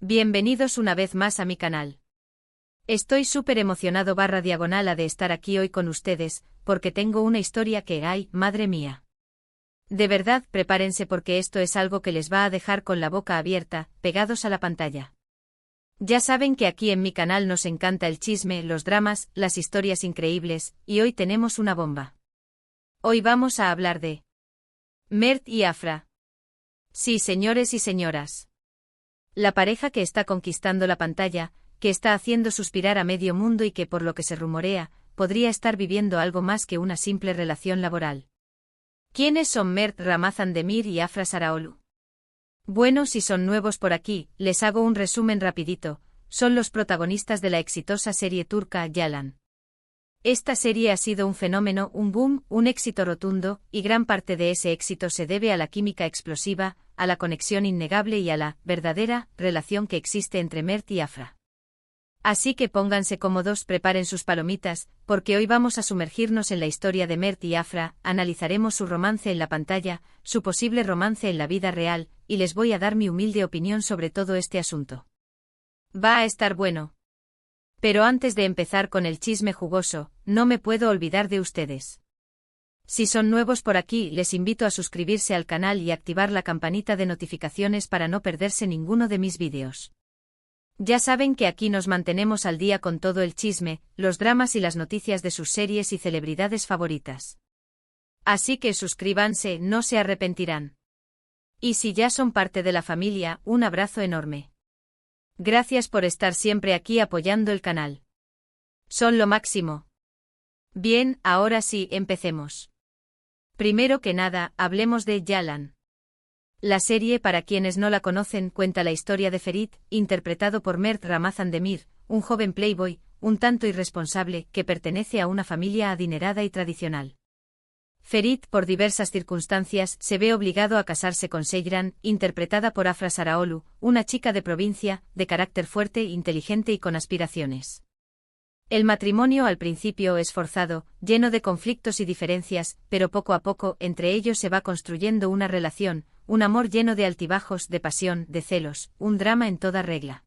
Bienvenidos una vez más a mi canal. Estoy súper emocionado /diagonal de estar aquí hoy con ustedes, porque tengo una historia que, ¡ay, madre mía! De verdad, prepárense porque esto es algo que les va a dejar con la boca abierta, pegados a la pantalla. Ya saben que aquí en mi canal nos encanta el chisme, los dramas, las historias increíbles, y hoy tenemos una bomba. Hoy vamos a hablar de Mert y Afra. Sí, señores y señoras. La pareja que está conquistando la pantalla, que está haciendo suspirar a medio mundo y que, por lo que se rumorea, podría estar viviendo algo más que una simple relación laboral. ¿Quiénes son Mert Ramazan Demir y Afra Saraaolu? Bueno, si son nuevos por aquí, les hago un resumen rapidito. Son los protagonistas de la exitosa serie turca Yalan. Esta serie ha sido un fenómeno, un boom, un éxito rotundo, y gran parte de ese éxito se debe a la química explosiva, a la conexión innegable y a la verdadera relación que existe entre Mert y Afra. Así que pónganse cómodos, preparen sus palomitas, porque hoy vamos a sumergirnos en la historia de Mert y Afra, analizaremos su romance en la pantalla, su posible romance en la vida real, y les voy a dar mi humilde opinión sobre todo este asunto. Va a estar bueno. Pero antes de empezar con el chisme jugoso, no me puedo olvidar de ustedes. Si son nuevos por aquí, les invito a suscribirse al canal y activar la campanita de notificaciones para no perderse ninguno de mis vídeos. Ya saben que aquí nos mantenemos al día con todo el chisme, los dramas y las noticias de sus series y celebridades favoritas. Así que suscríbanse, no se arrepentirán. Y si ya son parte de la familia, un abrazo enorme. Gracias por estar siempre aquí apoyando el canal. Son lo máximo. Bien, ahora sí, empecemos. Primero que nada, hablemos de Yalan. La serie, para quienes no la conocen, cuenta la historia de Ferit, interpretado por Mert Ramazan Demir, un joven playboy, un tanto irresponsable, que pertenece a una familia adinerada y tradicional. Ferit, por diversas circunstancias, se ve obligado a casarse con Seyran, interpretada por Afra Saraaolu, una chica de provincia, de carácter fuerte, inteligente y con aspiraciones. El matrimonio al principio es forzado, lleno de conflictos y diferencias, pero poco a poco entre ellos se va construyendo una relación, un amor lleno de altibajos, de pasión, de celos, un drama en toda regla.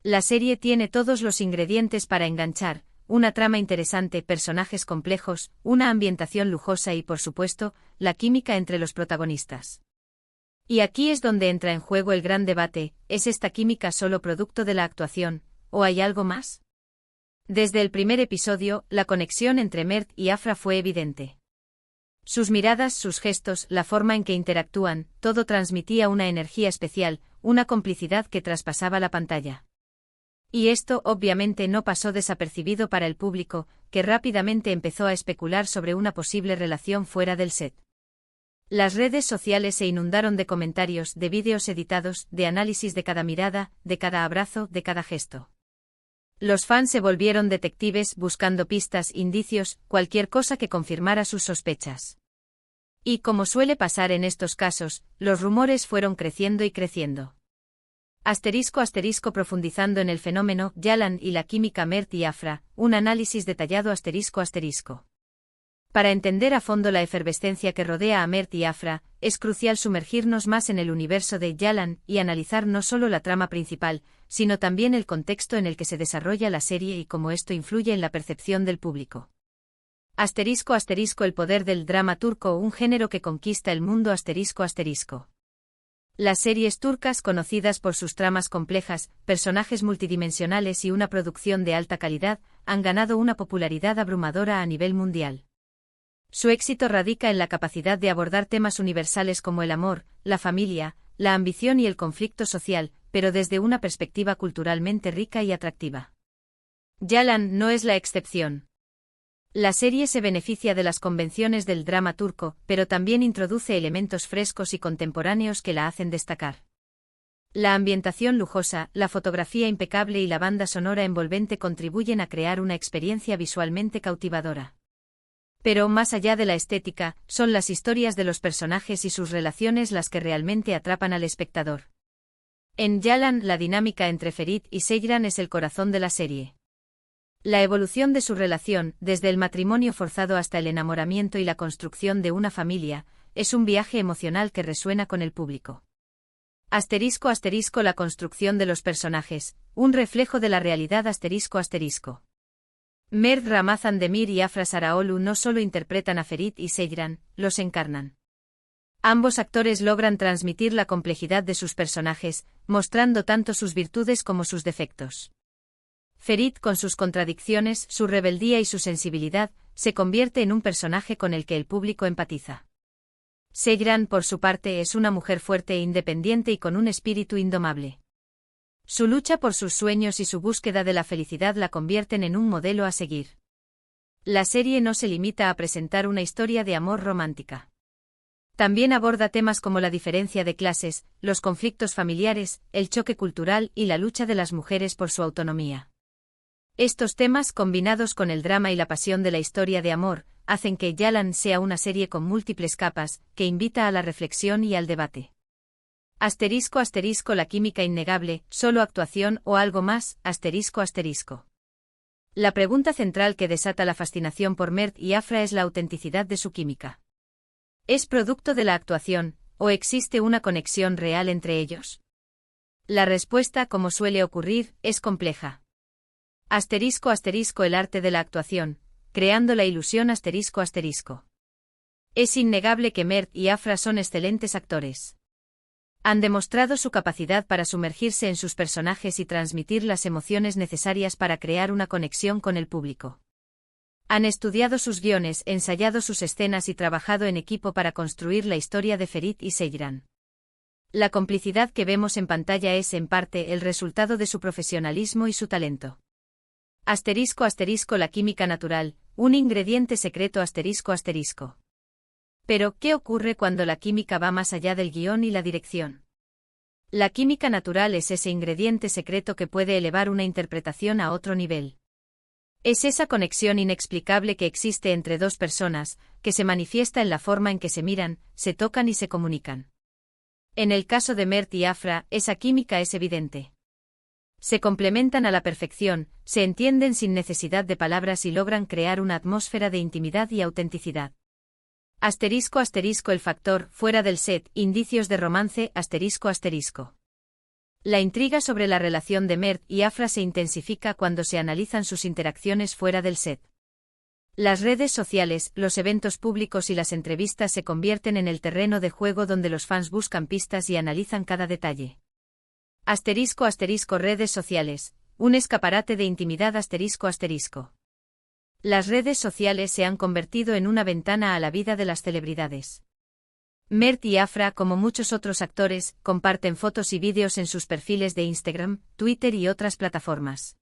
La serie tiene todos los ingredientes para enganchar. Una trama interesante, personajes complejos, una ambientación lujosa y, por supuesto, la química entre los protagonistas. Y aquí es donde entra en juego el gran debate, ¿es esta química solo producto de la actuación, o hay algo más? Desde el primer episodio, la conexión entre Mert y Afra fue evidente. Sus miradas, sus gestos, la forma en que interactúan, todo transmitía una energía especial, una complicidad que traspasaba la pantalla. Y esto, obviamente, no pasó desapercibido para el público, que rápidamente empezó a especular sobre una posible relación fuera del set. Las redes sociales se inundaron de comentarios, de vídeos editados, de análisis de cada mirada, de cada abrazo, de cada gesto. Los fans se volvieron detectives buscando pistas, indicios, cualquier cosa que confirmara sus sospechas. Y como suele pasar en estos casos, los rumores fueron creciendo y creciendo. *** Profundizando en el fenómeno Yalan y la química Mert y Afra, un análisis detallado ***. Para entender a fondo la efervescencia que rodea a Mert y Afra, es crucial sumergirnos más en el universo de Yalan y analizar no solo la trama principal, sino también el contexto en el que se desarrolla la serie y cómo esto influye en la percepción del público. *** El poder del drama turco, un género que conquista el mundo ***. Las series turcas, conocidas por sus tramas complejas, personajes multidimensionales y una producción de alta calidad, han ganado una popularidad abrumadora a nivel mundial. Su éxito radica en la capacidad de abordar temas universales como el amor, la familia, la ambición y el conflicto social, pero desde una perspectiva culturalmente rica y atractiva. Yalan no es la excepción. La serie se beneficia de las convenciones del drama turco, pero también introduce elementos frescos y contemporáneos que la hacen destacar. La ambientación lujosa, la fotografía impecable y la banda sonora envolvente contribuyen a crear una experiencia visualmente cautivadora. Pero más allá de la estética, son las historias de los personajes y sus relaciones las que realmente atrapan al espectador. En Yalan, la dinámica entre Ferit y Seyran es el corazón de la serie. La evolución de su relación, desde el matrimonio forzado hasta el enamoramiento y la construcción de una familia, es un viaje emocional que resuena con el público. Asterisco asterisco la construcción de los personajes, un reflejo de la realidad asterisco asterisco. Mert Ramazan Demir y Afra Saraoglu no solo interpretan a Ferit y Seyran, los encarnan. Ambos actores logran transmitir la complejidad de sus personajes, mostrando tanto sus virtudes como sus defectos. Ferit, con sus contradicciones, su rebeldía y su sensibilidad, se convierte en un personaje con el que el público empatiza. Seyran, por su parte, es una mujer fuerte e independiente y con un espíritu indomable. Su lucha por sus sueños y su búsqueda de la felicidad la convierten en un modelo a seguir. La serie no se limita a presentar una historia de amor romántica. También aborda temas como la diferencia de clases, los conflictos familiares, el choque cultural y la lucha de las mujeres por su autonomía. Estos temas, combinados con el drama y la pasión de la historia de amor, hacen que Yalan sea una serie con múltiples capas, que invita a la reflexión y al debate. Asterisco asterisco la química innegable, solo actuación o algo más, asterisco asterisco. La pregunta central que desata la fascinación por Mert y Afra es la autenticidad de su química. ¿Es producto de la actuación, o existe una conexión real entre ellos? La respuesta, como suele ocurrir, es compleja. Asterisco asterisco el arte de la actuación, creando la ilusión asterisco asterisco. Es innegable que Mert y Afra son excelentes actores. Han demostrado su capacidad para sumergirse en sus personajes y transmitir las emociones necesarias para crear una conexión con el público. Han estudiado sus guiones, ensayado sus escenas y trabajado en equipo para construir la historia de Ferit y Seyran. La complicidad que vemos en pantalla es, en parte, el resultado de su profesionalismo y su talento. Asterisco asterisco la química natural, un ingrediente secreto asterisco asterisco. Pero, ¿qué ocurre cuando la química va más allá del guión y la dirección? La química natural es ese ingrediente secreto que puede elevar una interpretación a otro nivel. Es esa conexión inexplicable que existe entre dos personas, que se manifiesta en la forma en que se miran, se tocan y se comunican. En el caso de Mert y Afra, esa química es evidente. Se complementan a la perfección, se entienden sin necesidad de palabras y logran crear una atmósfera de intimidad y autenticidad. Asterisco asterisco el factor, fuera del set, indicios de romance, asterisco asterisco. La intriga sobre la relación de Mert y Afra se intensifica cuando se analizan sus interacciones fuera del set. Las redes sociales, los eventos públicos y las entrevistas se convierten en el terreno de juego donde los fans buscan pistas y analizan cada detalle. Asterisco asterisco redes sociales, un escaparate de intimidad asterisco asterisco. Las redes sociales se han convertido en una ventana a la vida de las celebridades. Mert y Afra, como muchos otros actores, comparten fotos y vídeos en sus perfiles de Instagram, Twitter y otras plataformas.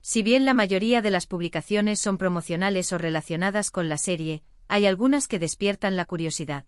Si bien la mayoría de las publicaciones son promocionales o relacionadas con la serie, hay algunas que despiertan la curiosidad.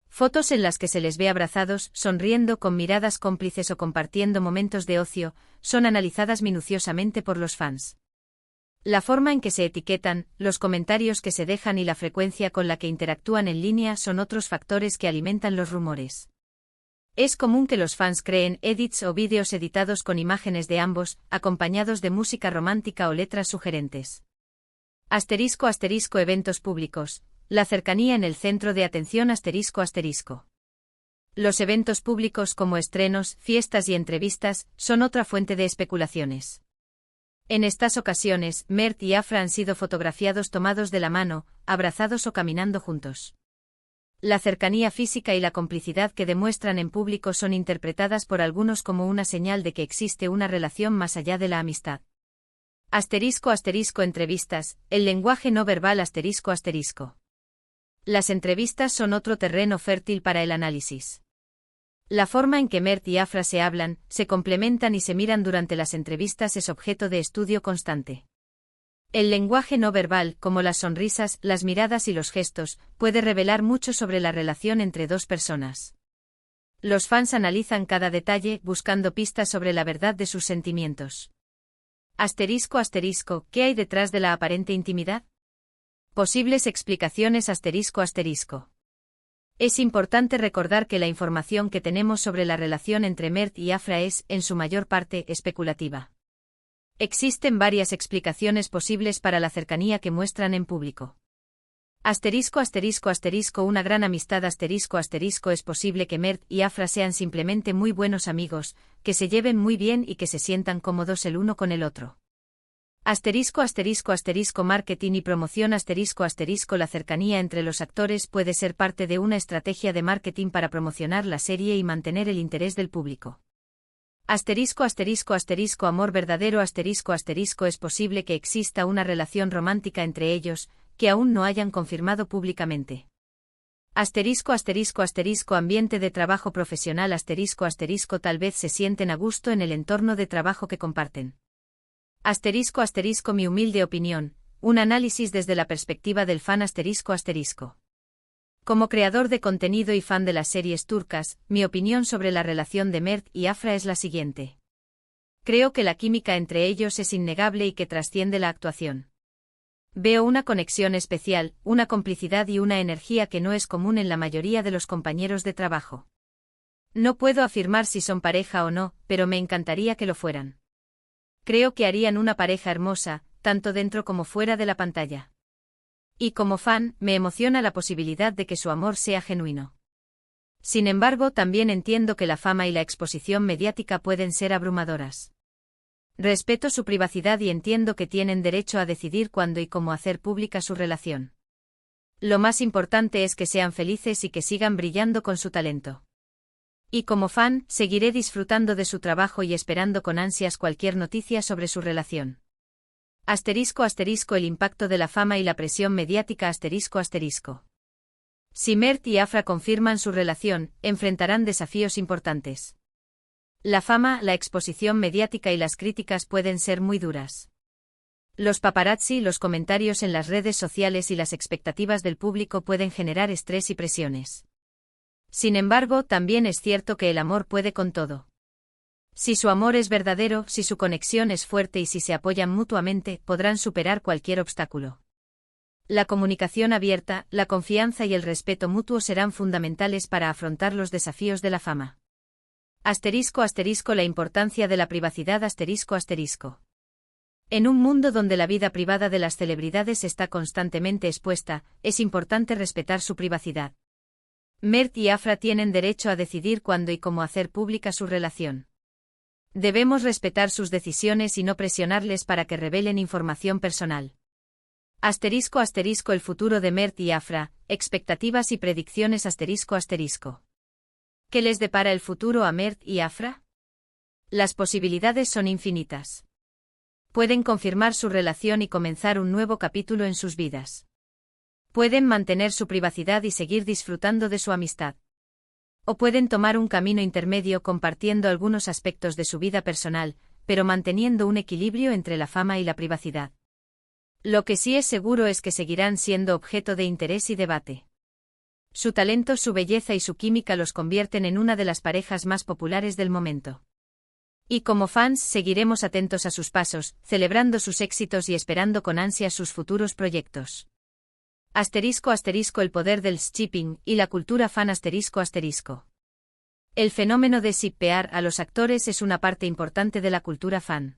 Fotos en las que se les ve abrazados, sonriendo con miradas cómplices o compartiendo momentos de ocio, son analizadas minuciosamente por los fans. La forma en que se etiquetan, los comentarios que se dejan y la frecuencia con la que interactúan en línea son otros factores que alimentan los rumores. Es común que los fans creen edits o vídeos editados con imágenes de ambos, acompañados de música romántica o letras sugerentes. Asterisco asterisco eventos públicos. La cercanía en el centro de atención asterisco asterisco. Los eventos públicos como estrenos, fiestas y entrevistas, son otra fuente de especulaciones. En estas ocasiones, Mert y Afra han sido fotografiados tomados de la mano, abrazados o caminando juntos. La cercanía física y la complicidad que demuestran en público son interpretadas por algunos como una señal de que existe una relación más allá de la amistad. Asterisco asterisco entrevistas, el lenguaje no verbal asterisco asterisco. Las entrevistas son otro terreno fértil para el análisis. La forma en que Mert y Afra se hablan, se complementan y se miran durante las entrevistas es objeto de estudio constante. El lenguaje no verbal, como las sonrisas, las miradas y los gestos, puede revelar mucho sobre la relación entre dos personas. Los fans analizan cada detalle, buscando pistas sobre la verdad de sus sentimientos. Asterisco asterisco, ¿qué hay detrás de la aparente intimidad? Posibles explicaciones asterisco asterisco. Es importante recordar que la información que tenemos sobre la relación entre Mert y Afra es, en su mayor parte, especulativa. Existen varias explicaciones posibles para la cercanía que muestran en público. Una gran amistad es posible que Mert y Afra sean simplemente muy buenos amigos, que se lleven muy bien y que se sientan cómodos el uno con el otro. Marketing y promoción La cercanía entre los actores puede ser parte de una estrategia de marketing para promocionar la serie y mantener el interés del público. Amor verdadero Es posible que exista una relación romántica entre ellos, que aún no hayan confirmado públicamente. Ambiente de trabajo profesional Tal vez se sienten a gusto en el entorno de trabajo que comparten. Mi humilde opinión, un análisis desde la perspectiva del fan Como creador de contenido y fan de las series turcas, mi opinión sobre la relación de Mert y Afra es la siguiente. Creo que la química entre ellos es innegable y que trasciende la actuación. Veo una conexión especial, una complicidad y una energía que no es común en la mayoría de los compañeros de trabajo. No puedo afirmar si son pareja o no, pero me encantaría que lo fueran. Creo que harían una pareja hermosa, tanto dentro como fuera de la pantalla. Y como fan, me emociona la posibilidad de que su amor sea genuino. Sin embargo, también entiendo que la fama y la exposición mediática pueden ser abrumadoras. Respeto su privacidad y entiendo que tienen derecho a decidir cuándo y cómo hacer pública su relación. Lo más importante es que sean felices y que sigan brillando con su talento. Y como fan, seguiré disfrutando de su trabajo y esperando con ansias cualquier noticia sobre su relación. El impacto de la fama y la presión mediática Si Mert y Afra confirman su relación, enfrentarán desafíos importantes. La fama, la exposición mediática y las críticas pueden ser muy duras. Los paparazzi, los comentarios en las redes sociales y las expectativas del público pueden generar estrés y presiones. Sin embargo, también es cierto que el amor puede con todo. Si su amor es verdadero, si su conexión es fuerte y si se apoyan mutuamente, podrán superar cualquier obstáculo. La comunicación abierta, la confianza y el respeto mutuo serán fundamentales para afrontar los desafíos de la fama. La importancia de la privacidad En un mundo donde la vida privada de las celebridades está constantemente expuesta, es importante respetar su privacidad. Mert y Afra tienen derecho a decidir cuándo y cómo hacer pública su relación. Debemos respetar sus decisiones y no presionarles para que revelen información personal. El futuro de Mert y Afra, expectativas y predicciones ¿Qué les depara el futuro a Mert y Afra? Las posibilidades son infinitas. Pueden confirmar su relación y comenzar un nuevo capítulo en sus vidas. Pueden mantener su privacidad y seguir disfrutando de su amistad. O pueden tomar un camino intermedio compartiendo algunos aspectos de su vida personal, pero manteniendo un equilibrio entre la fama y la privacidad. Lo que sí es seguro es que seguirán siendo objeto de interés y debate. Su talento, su belleza y su química los convierten en una de las parejas más populares del momento. Y como fans seguiremos atentos a sus pasos, celebrando sus éxitos y esperando con ansias sus futuros proyectos. El poder del shipping y la cultura fan El fenómeno de shippear a los actores es una parte importante de la cultura fan.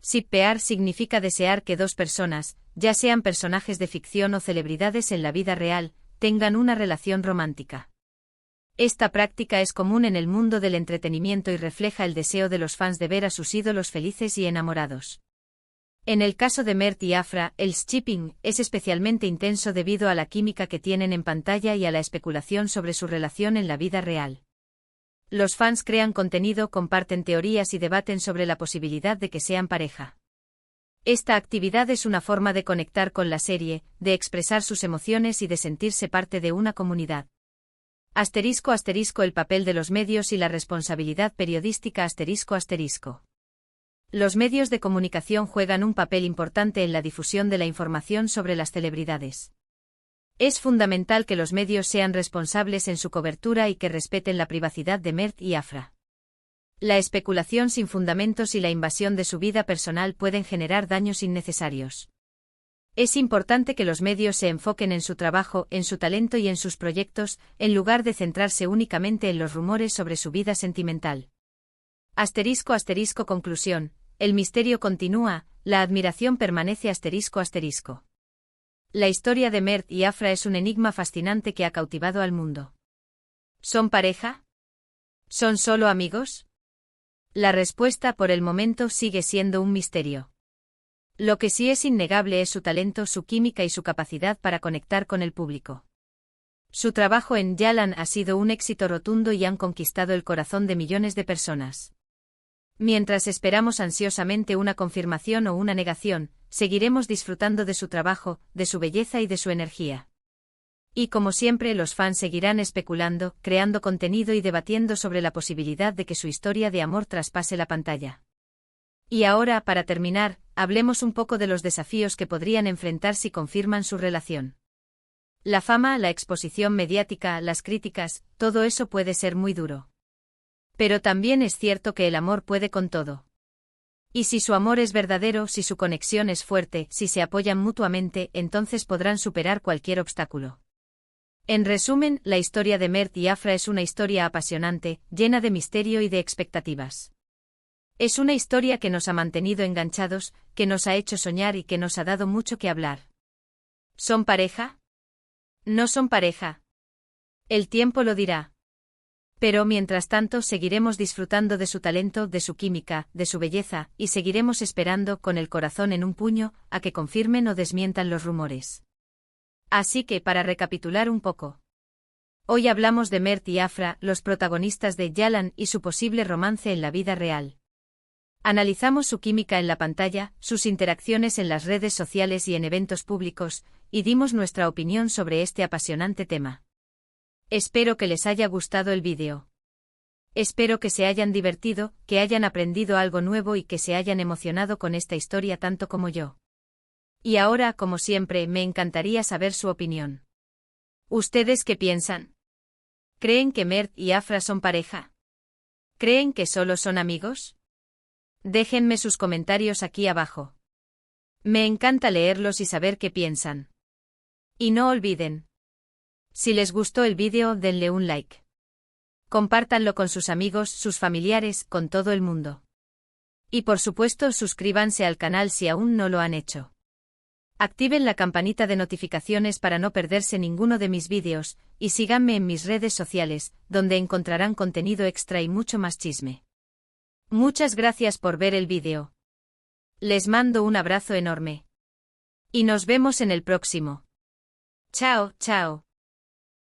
Shippear significa desear que dos personas, ya sean personajes de ficción o celebridades en la vida real, tengan una relación romántica. Esta práctica es común en el mundo del entretenimiento y refleja el deseo de los fans de ver a sus ídolos felices y enamorados. En el caso de Mert y Afra, el shipping es especialmente intenso debido a la química que tienen en pantalla y a la especulación sobre su relación en la vida real. Los fans crean contenido, comparten teorías y debaten sobre la posibilidad de que sean pareja. Esta actividad es una forma de conectar con la serie, de expresar sus emociones y de sentirse parte de una comunidad. El papel de los medios y la responsabilidad periodística Los medios de comunicación juegan un papel importante en la difusión de la información sobre las celebridades. Es fundamental que los medios sean responsables en su cobertura y que respeten la privacidad de Mert y Afra. La especulación sin fundamentos y la invasión de su vida personal pueden generar daños innecesarios. Es importante que los medios se enfoquen en su trabajo, en su talento y en sus proyectos, en lugar de centrarse únicamente en los rumores sobre su vida sentimental. Conclusión. El misterio continúa, la admiración permanece. La historia de Mert y Afra es un enigma fascinante que ha cautivado al mundo. ¿Son pareja? ¿Son solo amigos? La respuesta por el momento sigue siendo un misterio. Lo que sí es innegable es su talento, su química y su capacidad para conectar con el público. Su trabajo en Yalan ha sido un éxito rotundo y han conquistado el corazón de millones de personas. Mientras esperamos ansiosamente una confirmación o una negación, seguiremos disfrutando de su trabajo, de su belleza y de su energía. Y como siempre, los fans seguirán especulando, creando contenido y debatiendo sobre la posibilidad de que su historia de amor traspase la pantalla. Y ahora, para terminar, hablemos un poco de los desafíos que podrían enfrentar si confirman su relación. La fama, la exposición mediática, las críticas, todo eso puede ser muy duro. Pero también es cierto que el amor puede con todo. Y si su amor es verdadero, si su conexión es fuerte, si se apoyan mutuamente, entonces podrán superar cualquier obstáculo. En resumen, la historia de Mert y Afra es una historia apasionante, llena de misterio y de expectativas. Es una historia que nos ha mantenido enganchados, que nos ha hecho soñar y que nos ha dado mucho que hablar. ¿Son pareja? No son pareja. El tiempo lo dirá. Pero mientras tanto seguiremos disfrutando de su talento, de su química, de su belleza, y seguiremos esperando, con el corazón en un puño, a que confirmen o desmientan los rumores. Así que, para recapitular un poco. Hoy hablamos de Mert y Afra, los protagonistas de Yalan y su posible romance en la vida real. Analizamos su química en la pantalla, sus interacciones en las redes sociales y en eventos públicos, y dimos nuestra opinión sobre este apasionante tema. Espero que les haya gustado el vídeo. Espero que se hayan divertido, que hayan aprendido algo nuevo y que se hayan emocionado con esta historia tanto como yo. Y ahora, como siempre, me encantaría saber su opinión. ¿Ustedes qué piensan? ¿Creen que Mert y Afra son pareja? ¿Creen que solo son amigos? Déjenme sus comentarios aquí abajo. Me encanta leerlos y saber qué piensan. Y no olviden. Si les gustó el vídeo, denle un like. Compártanlo con sus amigos, sus familiares, con todo el mundo. Y por supuesto, suscríbanse al canal si aún no lo han hecho. Activen la campanita de notificaciones para no perderse ninguno de mis vídeos, y síganme en mis redes sociales, donde encontrarán contenido extra y mucho más chisme. Muchas gracias por ver el vídeo. Les mando un abrazo enorme. Y nos vemos en el próximo. Chao, chao.